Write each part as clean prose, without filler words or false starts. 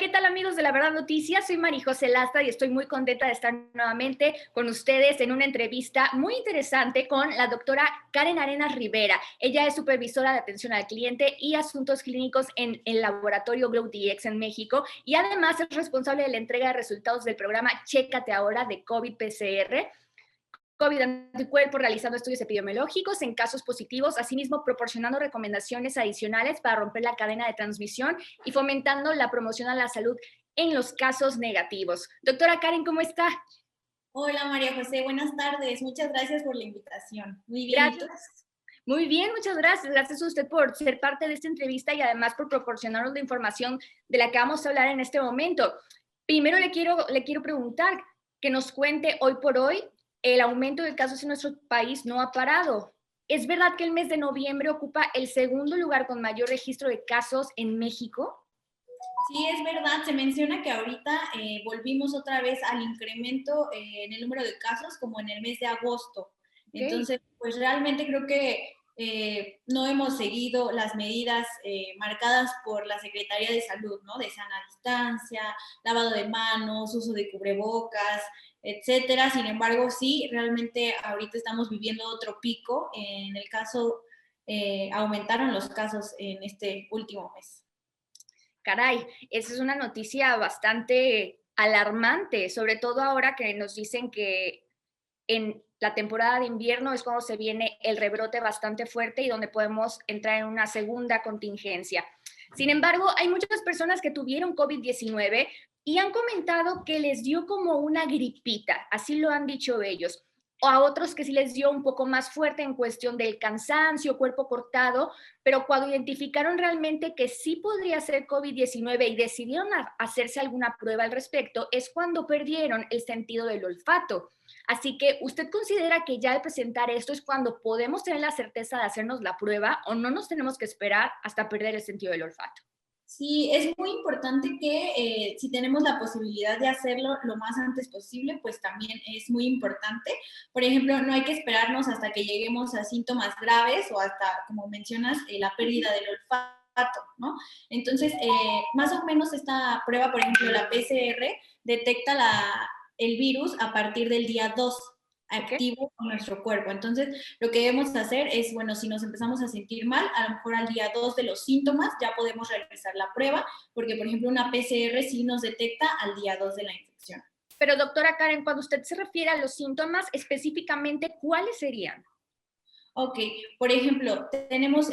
¿qué tal amigos de La Verdad Noticias? Soy Marijose Lastra y estoy muy contenta de estar nuevamente con ustedes en una entrevista muy interesante con la doctora Karen Arenas Rivera. Ella es supervisora de atención al cliente y asuntos clínicos en el laboratorio GrowDX en México y además es responsable de la entrega de resultados del programa Chécate Ahora de COVID-PCR. COVID anticuerpos, realizando estudios epidemiológicos en casos positivos, asimismo proporcionando recomendaciones adicionales para romper la cadena de transmisión y fomentando la promoción a la salud en los casos negativos. Doctora Karen, ¿cómo está? Hola María José, buenas tardes. Muchas gracias por la invitación. Muy bien, ¿y tú? Gracias. Muy bien, muchas gracias. Gracias a usted por ser parte de esta entrevista y además por proporcionarnos la información de la que vamos a hablar en este momento. Primero le quiero preguntar que nos cuente hoy por hoy el aumento de casos en nuestro país no ha parado. ¿Es verdad que el mes de noviembre ocupa el segundo lugar con mayor registro de casos en México? Sí, es verdad. Se menciona que ahorita volvimos otra vez al incremento en el número de casos como en el mes de agosto. Ok. Entonces, pues realmente creo que no hemos seguido las medidas marcadas por la Secretaría de Salud, ¿no? De sana distancia, lavado de manos, uso de cubrebocas, etcétera. Sin embargo, sí, realmente ahorita estamos viviendo otro pico. En el caso, aumentaron los casos en este último mes. Caray, esa es una noticia bastante alarmante, sobre todo ahora que nos dicen que en la temporada de invierno es cuando se viene el rebrote bastante fuerte y donde podemos entrar en una segunda contingencia. Sin embargo, hay muchas personas que tuvieron COVID-19 y han comentado que les dio como una gripita, así lo han dicho ellos, o a otros que sí les dio un poco más fuerte en cuestión del cansancio, cuerpo cortado, pero cuando identificaron realmente que sí podría ser COVID-19 y decidieron hacerse alguna prueba al respecto, es cuando perdieron el sentido del olfato. Así que, ¿usted considera que ya al presentar esto es cuando podemos tener la certeza de hacernos la prueba o no nos tenemos que esperar hasta perder el sentido del olfato? Sí, es muy importante que si tenemos la posibilidad de hacerlo lo más antes posible, pues también es muy importante. Por ejemplo, no hay que esperarnos hasta que lleguemos a síntomas graves o hasta, como mencionas, la pérdida del olfato, ¿no? Entonces, más o menos esta prueba, por ejemplo, la PCR, detecta el virus a partir del día 2 ¿Ok? activo en nuestro cuerpo. Entonces, lo que debemos hacer es, bueno, si nos empezamos a sentir mal, a lo mejor al día 2 de los síntomas ya podemos realizar la prueba, porque, por ejemplo, una PCR sí nos detecta al día 2 de la infección. Pero doctora Karen, cuando usted se refiere a los síntomas, específicamente, ¿cuáles serían? Ok, por ejemplo, tenemos,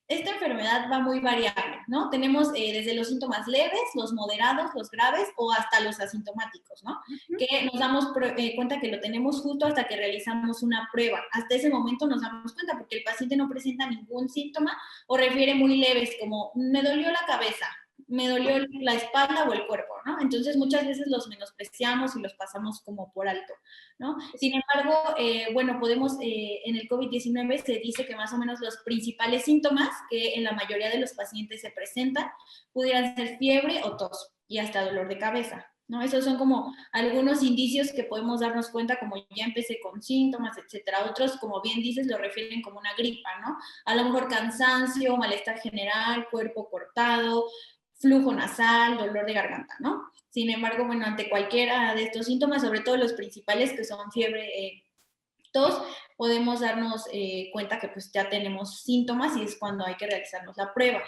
esta enfermedad va muy variable, ¿no? Tenemos desde los síntomas leves, los moderados, los graves o hasta los asintomáticos, ¿no? Ujú. Que nos damos cuenta que lo tenemos justo hasta que realizamos una prueba. Hasta ese momento nos damos cuenta porque el paciente no presenta ningún síntoma o refiere muy leves como me dolió la cabeza, me dolió la espalda o el cuerpo, ¿no? Entonces muchas veces los menospreciamos y los pasamos como por alto, ¿no? Sin embargo, bueno, podemos, en el COVID-19 se dice que más o menos los principales síntomas que en la mayoría de los pacientes se presentan pudieran ser fiebre o tos y hasta dolor de cabeza, ¿no? Esos son como algunos indicios que podemos darnos cuenta, como ya empecé con síntomas, etcétera. Otros, como bien dices, lo refieren como una gripa, ¿no? A lo mejor cansancio, malestar general, cuerpo cortado, flujo nasal, dolor de garganta, ¿no? Sin embargo, bueno, ante cualquiera de estos síntomas, sobre todo los principales que son fiebre, tos, podemos darnos cuenta que pues ya tenemos síntomas y es cuando hay que realizarnos la prueba.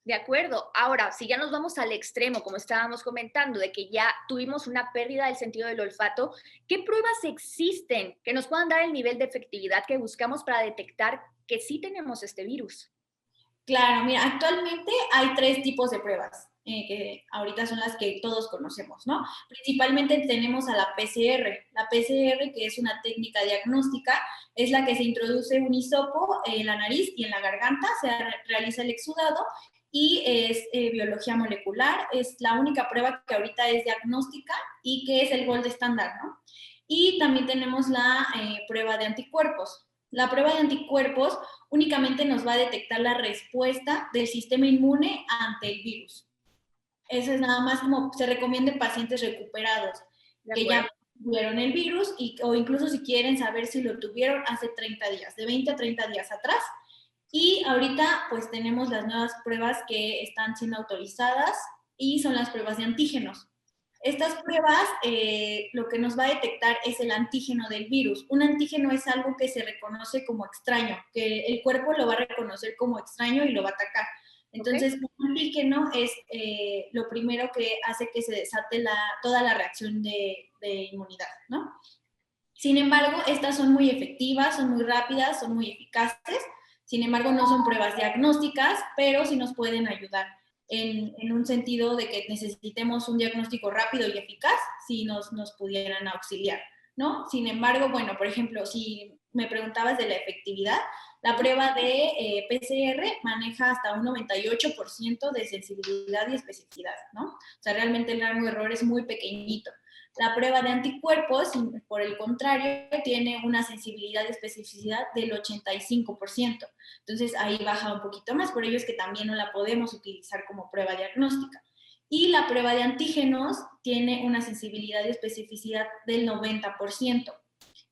De acuerdo. Ahora, si ya nos vamos al extremo, como estábamos comentando, de que ya tuvimos una pérdida del sentido del olfato, ¿qué pruebas existen que nos puedan dar el nivel de efectividad que buscamos para detectar que sí tenemos este virus? Claro, mira, actualmente hay tres tipos de pruebas, que ahorita son las que todos conocemos, ¿no? Principalmente tenemos a la PCR. La PCR, que es una técnica diagnóstica, es la que se introduce un hisopo en la nariz y en la garganta, se realiza el exudado y es biología molecular. Es la única prueba que ahorita es diagnóstica y que es el gold estándar, ¿no? Y también tenemos la prueba de anticuerpos. La prueba de anticuerpos únicamente nos va a detectar la respuesta del sistema inmune ante el virus. Eso es nada más como se recomienda en pacientes recuperados ¿De que acuerdo? ya tuvieron el virus o incluso si quieren saber si lo tuvieron hace 30 días, de 20 a 30 días atrás. Y ahorita pues tenemos las nuevas pruebas que están siendo autorizadas y son las pruebas de antígenos. Estas pruebas lo que nos va a detectar es el antígeno del virus. Un antígeno es algo que se reconoce como extraño, que el cuerpo lo va a reconocer como extraño y lo va a atacar. Entonces, un antígeno es lo primero que hace que se desate toda la reacción de inmunidad, ¿no? Sin embargo, estas son muy efectivas, son muy rápidas, son muy eficaces. Sin embargo, no son pruebas diagnósticas, pero sí nos pueden ayudar en un sentido de que necesitemos un diagnóstico rápido y eficaz, si nos pudieran auxiliar, ¿no? Sin embargo, bueno, por ejemplo, si me preguntabas de la efectividad, la prueba de PCR maneja hasta un 98% de sensibilidad y especificidad, ¿no? O sea, realmente el rango de error es muy pequeñito. La prueba de anticuerpos, por el contrario, tiene una sensibilidad y especificidad del 85%. Entonces ahí baja un poquito más, por ello es que también no la podemos utilizar como prueba diagnóstica. Y la prueba de antígenos tiene una sensibilidad y especificidad del 90%.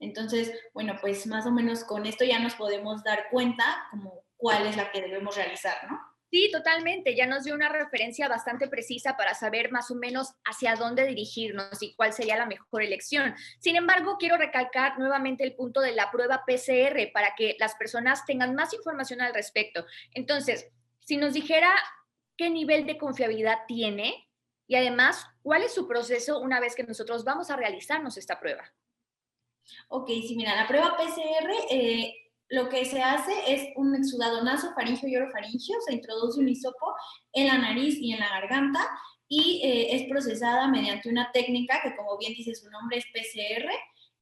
Entonces, bueno, pues más o menos con esto ya nos podemos dar cuenta como cuál es la que debemos realizar, ¿no? Sí, totalmente. Ya nos dio una referencia bastante precisa para saber más o menos hacia dónde dirigirnos y cuál sería la mejor elección. Sin embargo, quiero recalcar nuevamente el punto de la prueba PCR para que las personas tengan más información al respecto. Entonces, si nos dijera qué nivel de confiabilidad tiene y además cuál es su proceso una vez que nosotros vamos a realizarnos esta prueba. Ok, sí, mira, la prueba PCR, lo que se hace es un exudado nasofaringeo y orofaringeo, se introduce un hisopo en la nariz y en la garganta y es procesada mediante una técnica que, como bien dice su nombre, es PCR,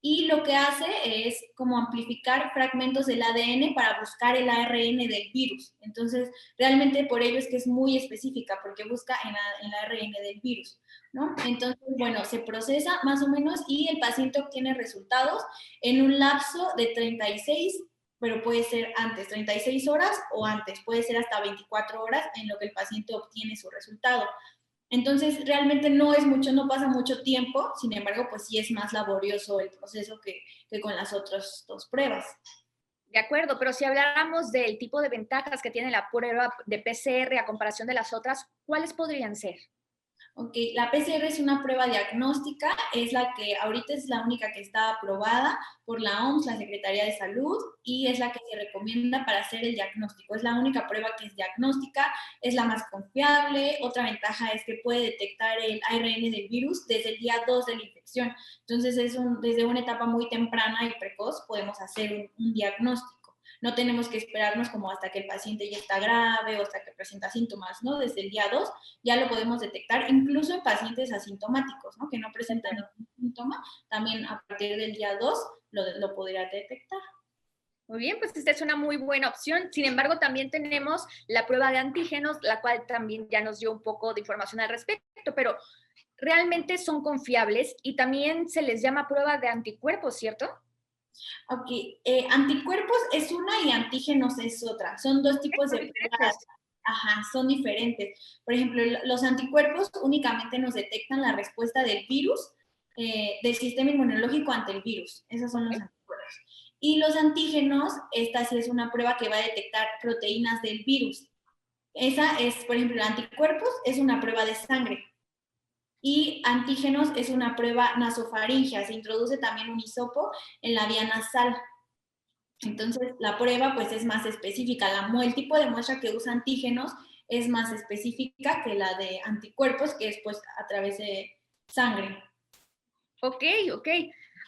y lo que hace es como amplificar fragmentos del ADN para buscar el ARN del virus. Entonces, realmente por ello es que es muy específica, porque busca en el ARN del virus, ¿no? Entonces, bueno, se procesa más o menos y el paciente obtiene resultados en un lapso de 36, pero puede ser antes, 36 horas o antes, puede ser hasta 24 horas en lo que el paciente obtiene su resultado. Entonces, realmente no es mucho, no pasa mucho tiempo, sin embargo, pues sí es más laborioso el proceso que con las otras dos pruebas. De acuerdo, pero si habláramos del tipo de ventajas que tiene la prueba de PCR a comparación de las otras, ¿cuáles podrían ser? Ok, la PCR es una prueba diagnóstica, es la que ahorita es la única que está aprobada por la OMS, la Secretaría de Salud, y es la que se recomienda para hacer el diagnóstico. Es la única prueba que es diagnóstica, es la más confiable. Otra ventaja es que puede detectar el ARN del virus desde el día 2 de la infección. Entonces, desde una etapa muy temprana y precoz podemos hacer un diagnóstico. No tenemos que esperarnos como hasta que el paciente ya está grave o hasta que presenta síntomas, ¿no? Desde el día 2 ya lo podemos detectar, incluso en pacientes asintomáticos, ¿no? Que no presentan ningún síntoma, también a partir del día 2 lo podría detectar. Muy bien, pues esta es una muy buena opción. Sin embargo, también tenemos la prueba de antígenos, la cual también ya nos dio un poco de información al respecto, pero realmente son confiables y también se les llama prueba de anticuerpos, ¿cierto? Ok, anticuerpos es una y antígenos es otra. Son dos tipos Son de pruebas. diferentes. Ajá, son diferentes. Por ejemplo, los anticuerpos únicamente nos detectan la respuesta del virus, del sistema inmunológico ante el virus. Esos son los Okay. anticuerpos. Y los antígenos, esta sí es una prueba que va a detectar proteínas del virus. Esa es, por ejemplo, anticuerpos es una prueba de sangre. Y antígenos es una prueba nasofaringea. Se introduce también un hisopo en la vía nasal. Entonces, la prueba pues es más específica. El tipo de muestra que usa antígenos es más específica que la de anticuerpos, que es pues a través de sangre. Ok, ok.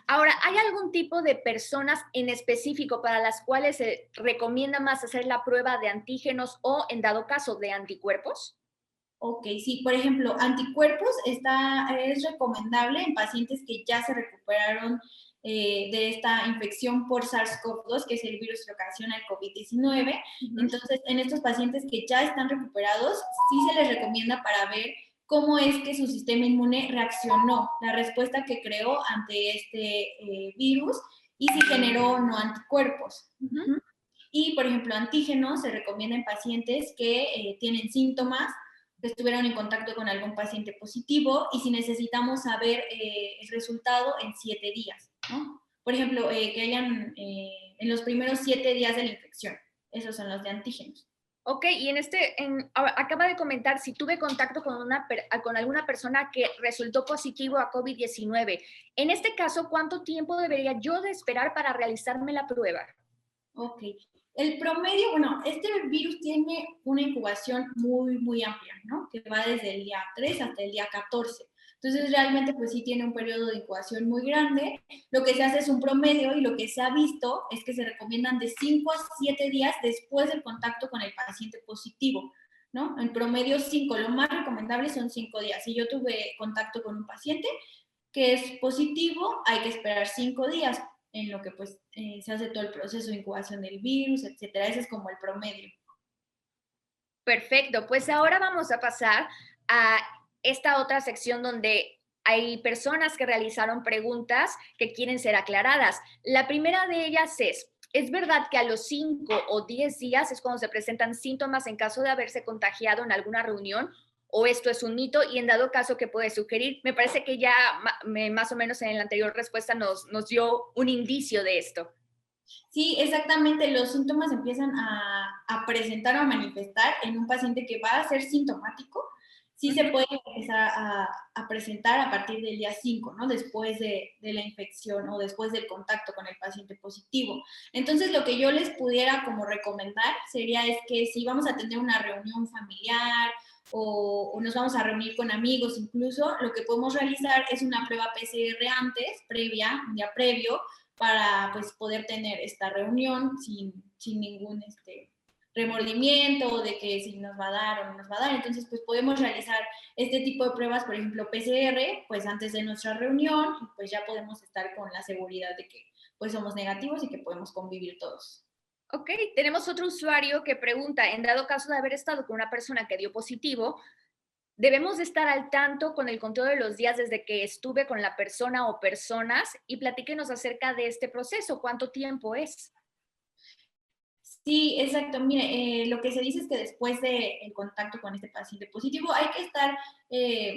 Ahora, ¿hay algún tipo de personas en específico para las cuales se recomienda más hacer la prueba de antígenos o, en dado caso, de anticuerpos? Ok, sí, por ejemplo, anticuerpos es recomendable en pacientes que ya se recuperaron de esta infección por SARS-CoV-2, que es el virus que ocasiona el COVID-19. Entonces, en estos pacientes que ya están recuperados, sí se les recomienda para ver cómo es que su sistema inmune reaccionó, la respuesta que creó ante este virus y si generó o no anticuerpos. Y, por ejemplo, antígenos se recomienda en pacientes que tienen síntomas, que estuvieron en contacto con algún paciente positivo y si necesitamos saber el resultado en 7 días, ¿no? Por ejemplo, que hayan en los primeros 7 días de la infección. Esos son los de antígenos. Ok, y acaba de comentar si tuve contacto con alguna persona que resultó positivo a COVID-19. En este caso, ¿cuánto tiempo debería yo de esperar para realizarme la prueba? Ok. El promedio, bueno, este virus tiene una incubación muy, muy amplia, ¿no? Que va desde el día 3 hasta el día 14. Entonces, realmente, pues sí tiene un periodo de incubación muy grande. Lo que se hace es un promedio y lo que se ha visto es que se recomiendan de 5 a 7 días después del contacto con el paciente positivo, ¿no? En promedio 5, lo más recomendable son 5 días. Si yo tuve contacto con un paciente que es positivo, hay que esperar 5 días en lo que pues se hace todo el proceso de incubación del virus, etcétera. Ese es como el promedio. Perfecto, pues ahora vamos a pasar a esta otra sección donde hay personas que realizaron preguntas que quieren ser aclaradas. La primera de ellas ¿es verdad que a los 5 o 10 días es cuando se presentan síntomas en caso de haberse contagiado en alguna reunión? ¿O esto es un mito? Y en dado caso, ¿qué puede sugerir? Me parece que ya más o menos en la anterior respuesta nos dio un indicio de esto. Sí, exactamente. Los síntomas empiezan a presentar o a manifestar en un paciente que va a ser sintomático. Sí se puede empezar a presentar a partir del día 5, ¿no? Después de la infección o después del contacto con el paciente positivo. Entonces, lo que yo les pudiera como recomendar sería es que si vamos a tener una reunión familiar o nos vamos a reunir con amigos incluso, lo que podemos realizar es una prueba PCR antes, previa, un día previo, para pues poder tener esta reunión sin ningún remordimiento de que si nos va a dar o no nos va a dar. Entonces, pues podemos realizar este tipo de pruebas, por ejemplo, PCR, pues antes de nuestra reunión, y pues ya podemos estar con la seguridad de que pues somos negativos y que podemos convivir todos. Ok, tenemos otro usuario que pregunta, en dado caso de haber estado con una persona que dio positivo, ¿debemos de estar al tanto con el conteo de los días desde que estuve con la persona o personas? Y platíquenos acerca de este proceso, ¿cuánto tiempo es? Sí, exacto. Mire, lo que se dice es que después del contacto con este paciente positivo hay que estar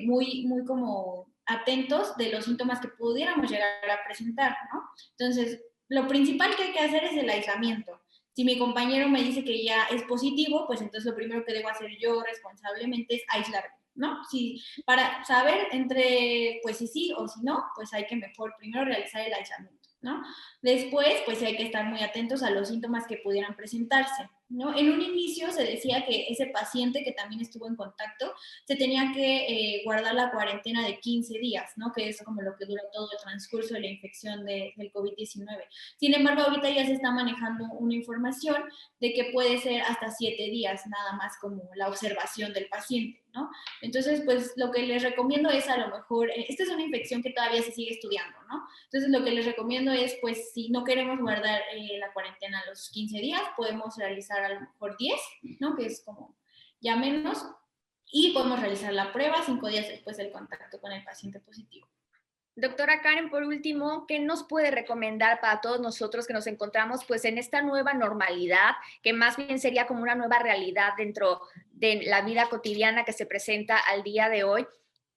muy, muy como atentos de los síntomas que pudiéramos llegar a presentar, ¿no? Entonces, lo principal que hay que hacer es el aislamiento. Si mi compañero me dice que ya es positivo, pues entonces lo primero que debo hacer yo responsablemente es aislarme, ¿no? Si, para saber entre, pues si sí o si no, pues hay que mejor primero realizar el aislamiento, ¿no? Después, pues hay que estar muy atentos a los síntomas que pudieran presentarse, ¿no? En un inicio se decía que ese paciente que también estuvo en contacto se tenía que guardar la cuarentena de 15 días, ¿no? Que es como lo que dura todo el transcurso de la infección del COVID-19. Sin embargo, ahorita ya se está manejando una información de que puede ser hasta 7 días nada más como la observación del paciente, ¿no? Entonces, pues lo que les recomiendo es a lo mejor, esta es una infección que todavía se sigue estudiando, ¿no? Entonces, lo que les recomiendo es, pues, si no queremos guardar la cuarentena a los 15 días, podemos realizar a lo mejor 10, ¿no? Que es como ya menos, y podemos realizar la prueba 5 días después del contacto con el paciente positivo. Doctora Karen, por último, ¿qué nos puede recomendar para todos nosotros que nos encontramos pues en esta nueva normalidad, que más bien sería como una nueva realidad dentro de la vida cotidiana que se presenta al día de hoy?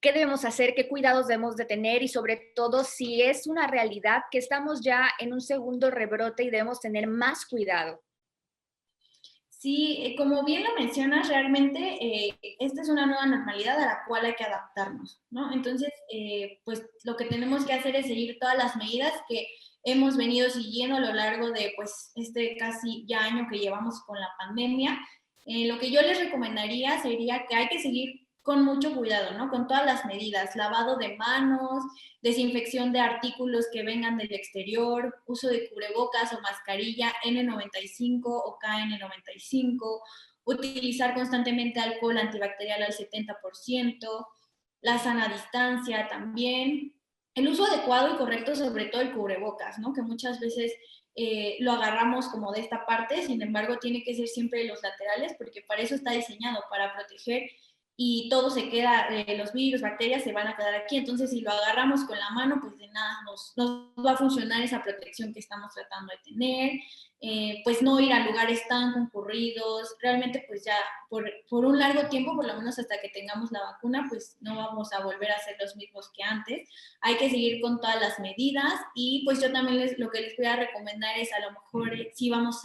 ¿Qué debemos hacer? ¿Qué cuidados debemos de tener? Y sobre todo, si es una realidad que estamos ya en un segundo rebrote y debemos tener más cuidado. Sí, como bien lo mencionas, realmente esta es una nueva normalidad a la cual hay que adaptarnos, ¿no? Entonces, pues lo que tenemos que hacer es seguir todas las medidas que hemos venido siguiendo a lo largo de, pues, este casi ya año que llevamos con la pandemia. Lo que yo les recomendaría sería que hay que seguir con mucho cuidado, ¿no? Con todas las medidas, lavado de manos, desinfección de artículos que vengan del exterior, uso de cubrebocas o mascarilla N95 o KN95, utilizar constantemente alcohol antibacterial al 70%, la sana distancia también, el uso adecuado y correcto, sobre todo el cubrebocas, ¿no? Que muchas veces lo agarramos como de esta parte, sin embargo tiene que ser siempre de los laterales porque para eso está diseñado, para proteger y todo se queda, los virus, bacterias se van a quedar aquí. Entonces, si lo agarramos con la mano, pues de nada nos va a funcionar esa protección que estamos tratando de tener. Pues no ir a lugares tan concurridos. Realmente, pues ya por un largo tiempo, por lo menos hasta que tengamos la vacuna, pues no vamos a volver a ser los mismos que antes. Hay que seguir con todas las medidas y pues yo también lo que les voy a recomendar es a lo mejor si vamos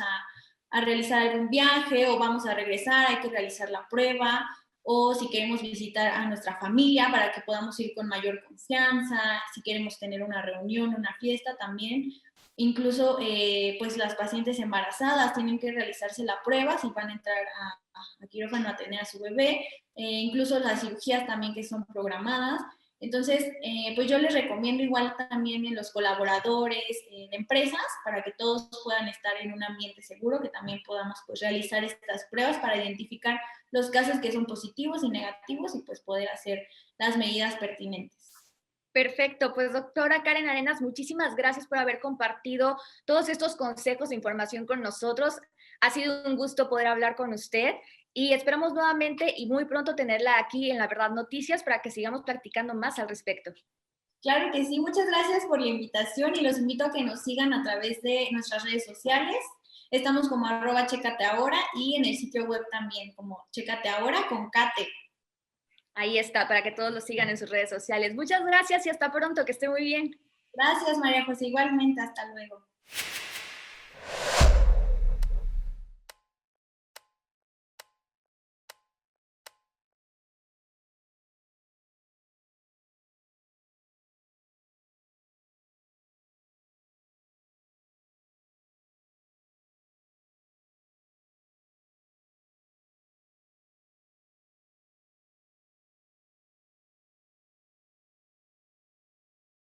a realizar algún viaje o vamos a regresar, hay que realizar la prueba, o si queremos visitar a nuestra familia para que podamos ir con mayor confianza, si queremos tener una reunión, una fiesta también. Incluso pues las pacientes embarazadas tienen que realizarse la prueba si van a entrar a quirófano a tener a su bebé, incluso las cirugías también que son programadas. Entonces, pues yo les recomiendo igual también en los colaboradores, en empresas, para que todos puedan estar en un ambiente seguro, que también podamos pues realizar estas pruebas para identificar los casos que son positivos y negativos y pues poder hacer las medidas pertinentes. Perfecto, pues doctora Karen Arenas, muchísimas gracias por haber compartido todos estos consejos e información con nosotros. Ha sido un gusto poder hablar con usted y esperamos nuevamente y muy pronto tenerla aquí en La Verdad Noticias para que sigamos practicando más al respecto. Claro que sí, muchas gracias por la invitación y los invito a que nos sigan a través de nuestras redes sociales. Estamos como @checateahora y en el sitio web también como checateahora con Kate. Ahí está, para que todos lo sigan en sus redes sociales. Muchas gracias y hasta pronto, que esté muy bien. Gracias, María José, igualmente, hasta luego.